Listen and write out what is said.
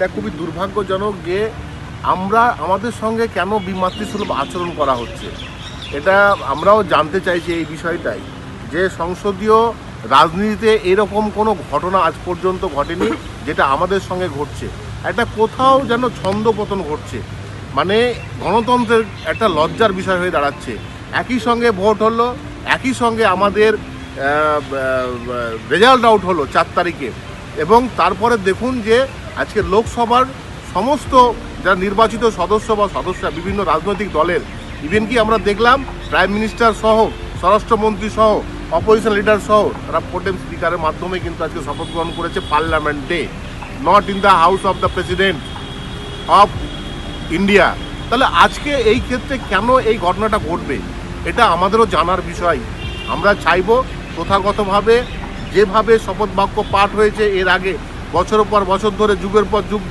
এটা খুবই দুর্ভাগ্যজনক যে আমাদের সঙ্গে কেন বিমাতৃসুলভ আচরণ করা হচ্ছে। এটা আমরাও জানতে চাইছি এই বিষয়টাই, যে সংসদীয় রাজনীতিতে এরকম কোনো ঘটনা আজ পর্যন্ত ঘটেনি যেটা আমাদের সঙ্গে ঘটছে। একটা কোথাও যেন ছন্দপতন ঘটছে, মানে গণতন্ত্রের একটা লজ্জার বিষয় হয়ে দাঁড়াচ্ছে। একই সঙ্গে ভোট হলো, একই সঙ্গে আমাদের রেজাল্ট আউট হলো 4 তারিখে, এবং তারপরে দেখুন যে আজকে লোকসভার সমস্ত যারা নির্বাচিত সদস্য বা সদস্যরা বিভিন্ন রাজনৈতিক দলের, ইভেন কি আমরা দেখলাম প্রাইম মিনিস্টার সহ, স্বরাষ্ট্রমন্ত্রী সহ, অপোজিশন লিডার সহ তারা প্রোটেম স্পিকারের মাধ্যমে কিন্তু আজকে শপথ গ্রহণ করেছে পার্লামেন্টে, not in the house of the president of India. তাহলে আজকে এই ক্ষেত্রে কেন এই ঘটনাটা ঘটবে এটা আমাদেরও জানার বিষয়। আমরা চাইব প্রথাগতভাবে যেভাবে শপথ বাক্য পাঠ হয়েছে এর আগে বছরের পর বছর ধরে, যুগের পর যুগ